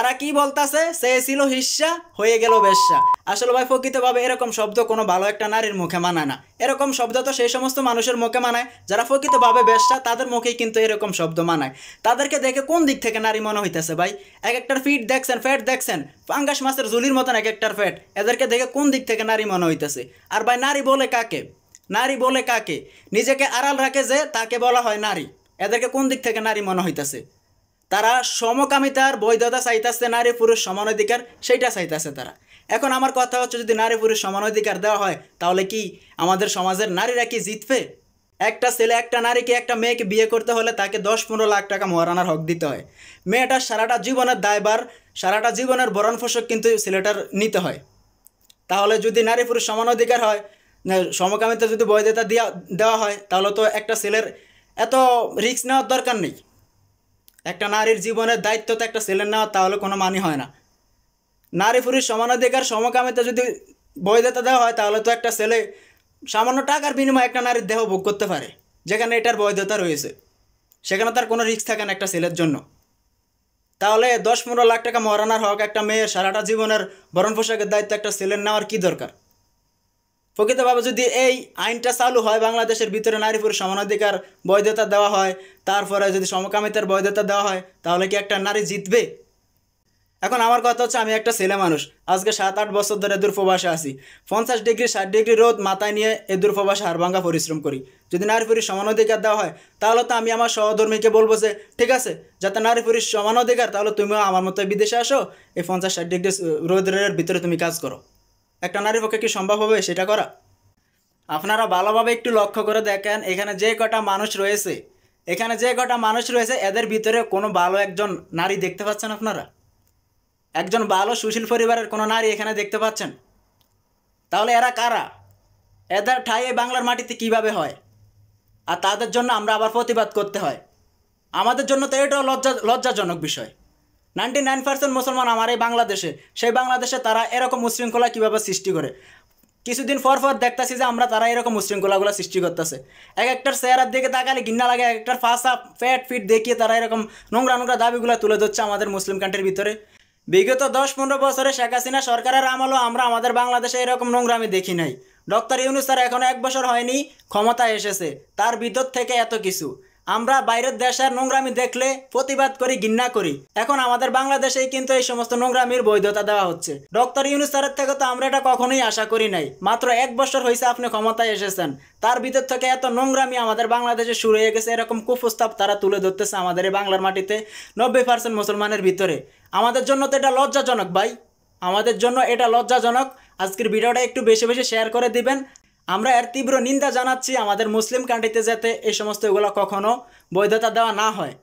তারা কি বলতাছে, সে ছিল হিস্সা হয়ে গেল বেশ্যা। আসলে ভাই প্রকৃতভাবে এরকম শব্দ কোনো ভালো একটা নারীর মুখে মানায় না। এরকম শব্দ তো সেই সমস্ত মানুষের মুখে মানায় যারা প্রকৃতভাবে বেশ্যা, তাদের মুখেই কিন্তু এরকম শব্দ মানায়। তাদেরকে দেখে কোন দিক থেকে নারী মনে হইতেছে ভাই? এক একটার ফিট দেখছেন, ফ্যাট দেখছেন, পাঙ্গাস মাছের ঝুলির মতন এক একটার ফ্যাট। এদেরকে দেখে কোন দিক থেকে নারী মনে হইতেছে? আর ভাই নারী বলে কাকে? নারী বলে কাকে? নিজেকে আড়াল রাখে যে, তাকে বলা হয় নারী। এদেরকে কোন দিক থেকে নারী মনে হইতেছে? তারা সমকামিতার বৈধতা চাইতেছে, নারী পুরুষ সমান অধিকার সেইটা চাইতেছে তারা। এখন আমার কথা হচ্ছে, যদি নারী পুরুষ সমান অধিকার দেওয়া হয় তাহলে কি আমাদের সমাজের নারীরা কি জিতবে? একটা ছেলে একটা নারীকে, একটা মেয়েকে বিয়ে করতে হলে তাকে 10-15 লাখ টাকা মহারানার হক দিতে হয়। মেয়েটার সারাটা জীবনের দায়ভার, সারাটা জীবনের ভরণ পোষক কিন্তু ছেলেটার নিতে হয়। তাহলে যদি নারী পুরুষ সমান অধিকার হয়, সমকামিতা যদি বৈধতা দেওয়া হয়, তাহলে তো একটা ছেলের এত রিস্ক নেওয়ার দরকার নেই। একটা নারীর জীবনের দায়িত্ব তো একটা ছেলের নেওয়া, তাহলে কোনো মানে হয় না। নারী পুরুষ সমান অধিকার, সমকামিতা যদি বৈধতা দেওয়া হয়, তাহলে তো একটা ছেলে সামান্য টাকার বিনিময়ে একটা নারীর দেহ ভোগ করতে পারে, যেখানে এটার বৈধতা রয়েছে। সেখানে তার কোনো রিস্ক থাকে না একটা ছেলের জন্য। তাহলে 10-15 লাখ টাকা মহারানার হক একটা মেয়ের সারাটা জীবনের ভরণ পোষাকের দায়িত্ব একটা ছেলের নেওয়ার কী দরকার? প্রকৃতভাবে যদি এই আইনটা চালু হয় বাংলাদেশের ভিতরে, নারী পুরুষ সমানাধিকার বৈধতা দেওয়া হয়, তারপরে যদি সমকামিতার বৈধতা দেওয়া হয়, তাহলে কি একটা নারী জিতবে? এখন আমার কথা হচ্ছে, আমি একটা ছেলে মানুষ, আজকে 7-8 বছর ধরে দূরপ্রবাসে আছি। 50 ডিগ্রি 60 ডিগ্রি রোদ মাথায় নিয়ে এই দূরপ্রবাসে হাড়ভাঙ্গা পরিশ্রম করি। যদি নারী পুরুষ সমান অধিকার দেওয়া হয়, তাহলে তো আমি আমার সহধর্মীকে বলবো যে ঠিক আছে, যাতে নারী পুরুষ সমান অধিকার, তাহলে তুমিও আমার মতো বিদেশে আসো, এই 50-60 ডিগ্রি রোদের ভিতরে তুমি কাজ করো। একটা নারীর পক্ষে কি সম্ভব হবে সেটা করা? আপনারা ভালোভাবে একটু লক্ষ্য করে দেখেন, এখানে যে কটা মানুষ রয়েছে, এদের ভিতরে কোনো ভালো একজন নারী দেখতে পাচ্ছেন আপনারা? একজন ভালো সুশীল পরিবারের কোনো নারী এখানে দেখতে পাচ্ছেন? তাহলে এরা কারা? এদের ঠাঁই এই বাংলার মাটিতে কিভাবে হয়? আর তাদের জন্য আমরা আবার প্রতিবাদ করতে হয়। আমাদের জন্য তো এটাও লজ্জাজনক বিষয়। 99% মুসলমান আমার এই বাংলাদেশে, সেই বাংলাদেশে তারা এরকম উশৃঙ্খলা কীভাবে সৃষ্টি করে? কিছুদিন পর দেখতেছি যে তারা এরকম উশৃঙ্খলাগুলো সৃষ্টি করতেছে। এক একটার চেহারার দিকে তাকালে ঘৃণা লাগে, এক একটার ফাঁসা ফ্যাট ফিট দেখিয়ে তারা এরকম নোংরা দাবিগুলো তুলে ধরছে আমাদের মুসলিম কান্ট্রির ভিতরে। বিগত 10-15 বছরে শেখ হাসিনা সরকারের আমলও আমরা আমাদের বাংলাদেশে এরকম নোংরামি দেখি নাই। ডক্টর ইউনূস স্যার এখনও 1 বছর হয়নি ক্ষমতায় এসেছে, তার ভিতর থেকে এত কিছু। আমরা বাইরের দেশের নোংরামি দেখলে প্রতিবাদ করি, ঘৃণা করি। এখন আমাদের বাংলাদেশেই কিন্তু এই সমস্ত নোংরামির বৈধতা দেওয়া হচ্ছে। ডক্টর ইউনূস স্যারের থেকে তো আমরা এটা কখনোই আশা করি নাই। মাত্র 1 বছর হয়েছে আপনি ক্ষমতায় এসেছেন, তার ভিতর থেকে এত নোংরামি আমাদের বাংলাদেশে শুরু হয়ে গেছে। এরকম কুপ্রস্তাব তারা তুলে ধরতেছে আমাদের এই বাংলার মাটিতে 90% মুসলমানের ভিতরে। আমাদের জন্য তো এটা লজ্জাজনক ভাই, আমাদের জন্য এটা লজ্জাজনক। আজকের ভিডিওটা একটু বেশি বেশি শেয়ার করে দিবেন। আমরা এর তীব্র নিন্দা জানাচ্ছি, আমাদের মুসলিম কান্ট্রিতে যাতে এই সমস্ত এগুলো কখনো বৈধতা দেওয়া না হয়।